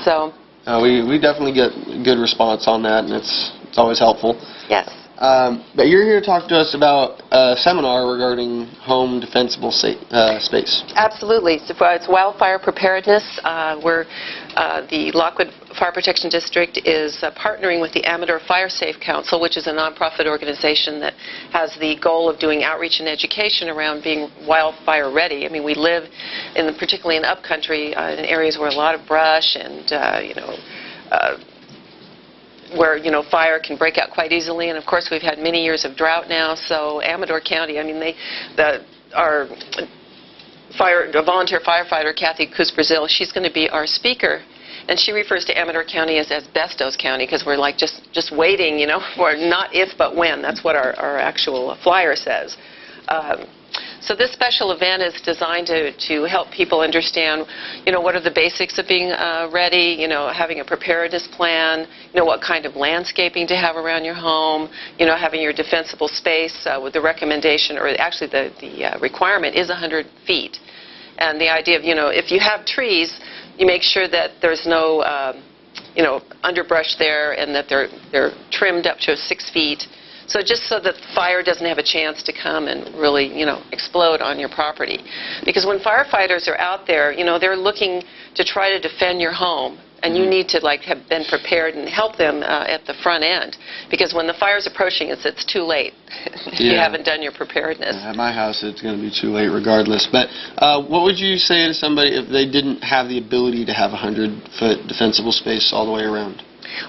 So we definitely get good response on that, and it's always helpful. Yes. But you're here to talk to us about a seminar regarding home defensible space. Absolutely. So it's Wildfire Preparedness. The Lockwood Fire Protection District is partnering with the Amador Fire Safe Council, which is a nonprofit organization that has the goal of doing outreach and education around being wildfire ready. I mean, we live particularly in upcountry, in areas where a lot of brush and where fire can break out quite easily, and of course we've had many years of drought now. So Amador County, I mean, our volunteer firefighter Kathy Cruz-Brazil, she's going to be our speaker, and she refers to Amador County as Asbestos County because we're like just waiting, for not if but when. That's what our actual flyer says. So this special event is designed to help people understand, what are the basics of being ready, having a preparedness plan, what kind of landscaping to have around your home, having your defensible space with the recommendation, or actually the requirement is 100 feet. And the idea of, if you have trees, you make sure that there's no, underbrush there and that they're trimmed up to 6 feet. So just so that fire doesn't have a chance to come and really, explode on your property. Because when firefighters are out there, they're looking to try to defend your home. And you need to have been prepared and help them at the front end. Because when the fire's approaching, it's too late if you haven't done your preparedness. At my house, it's going to be too late regardless. But what would you say to somebody if they didn't have the ability to have 100-foot defensible space all the way around?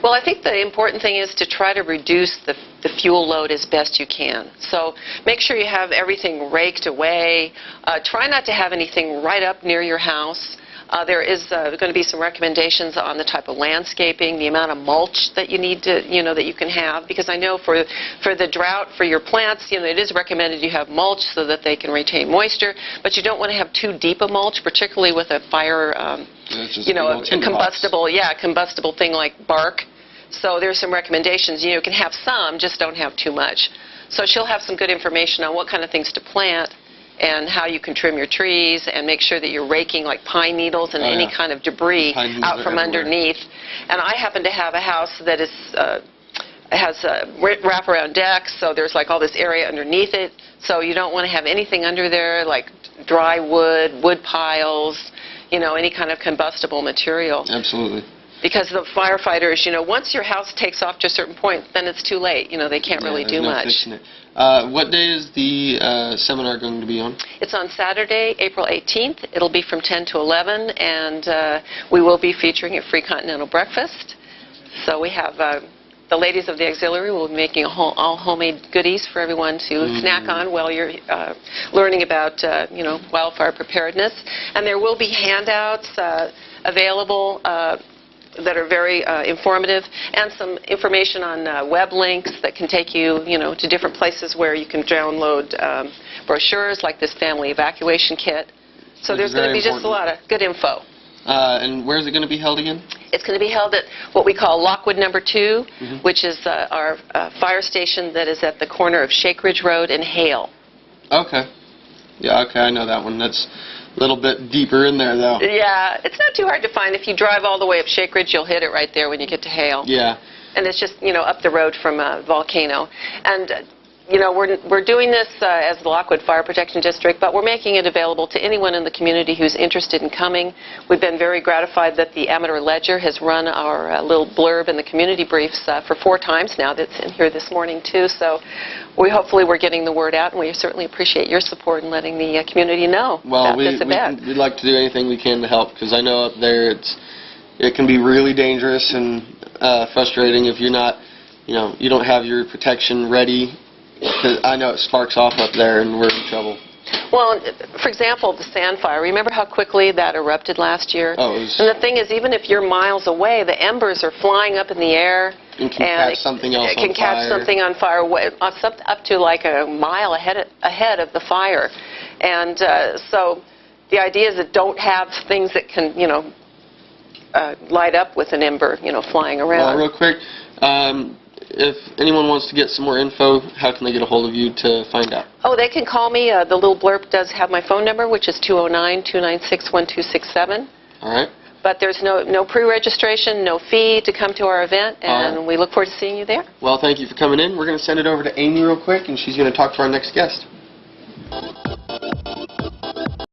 Well, I think the important thing is to try to reduce the fuel load as best you can. So make sure you have everything raked away. Try not to have anything right up near your house. There is going to be some recommendations on the type of landscaping, the amount of mulch that you need to, that you can have. Because I know for the drought, for your plants, it is recommended you have mulch so that they can retain moisture. But you don't want to have too deep a mulch, particularly with a fire, a combustible thing like bark. So there's some recommendations. You can have some, just don't have too much. So she'll have some good information on what kind of things to plant and how you can trim your trees and make sure that you're raking like pine needles and any kind of debris out from underneath. And I happen to have a house that has a wraparound deck, so there's all this area underneath it. So you don't want to have anything under there like dry wood piles, any kind of combustible material. Absolutely. Because the firefighters, once your house takes off to a certain point, then it's too late. They can't really do much. What day is the seminar going to be on? It's on Saturday, April 18th. It'll be from 10 to 11, and we will be featuring a free continental breakfast. So we have the ladies of the auxiliary will be making all homemade goodies for everyone to snack on while you're learning about, wildfire preparedness. And there will be handouts available that are very informative, and some information on web links that can take you, to different places where you can download brochures like this family evacuation kit. So there's going to be just a lot of good info. And where is it going to be held again? It's going to be held at what we call Lockwood number 2, which is our fire station that is at the corner of Shake Ridge Road and Hale. Okay. Yeah, okay, I know that one. That's a little bit deeper in there, though. Yeah, it's not too hard to find. If you drive all the way up Shake Ridge, you'll hit it right there when you get to Hale. Yeah. And it's just, up the road from Volcano. And, we're doing this as the Lockwood Fire Protection District, but we're making it available to anyone in the community who's interested in coming. We've been very gratified that the Amador Ledger has run our little blurb in the community briefs for 4 times now. That's in here this morning, too. So hopefully we're getting the word out, and we certainly appreciate your support in letting the community know about this event. We'd like to do anything we can to help, because I know up there it can be really dangerous and frustrating if you're not, you don't have your protection ready. Because I know it sparks off up there and we're in trouble. Well, for example, the sand fire. Remember how quickly that erupted last year? Oh, and the thing is, even if you're miles away, the embers are flying up in the air. And can catch something else on fire. It can catch something on fire up to like a mile ahead of the fire. And so the idea is that don't have things that can, light up with an ember, flying around. Well, real quick, if anyone wants to get some more info, how can they get a hold of you to find out? Oh, they can call me. The little blurb does have my phone number, which is 209-296-1267. All right. But there's no pre-registration, no fee to come to our event, and right. we look forward to seeing you there. Well, thank you for coming in. We're going to send it over to Amy real quick, and she's going to talk to our next guest.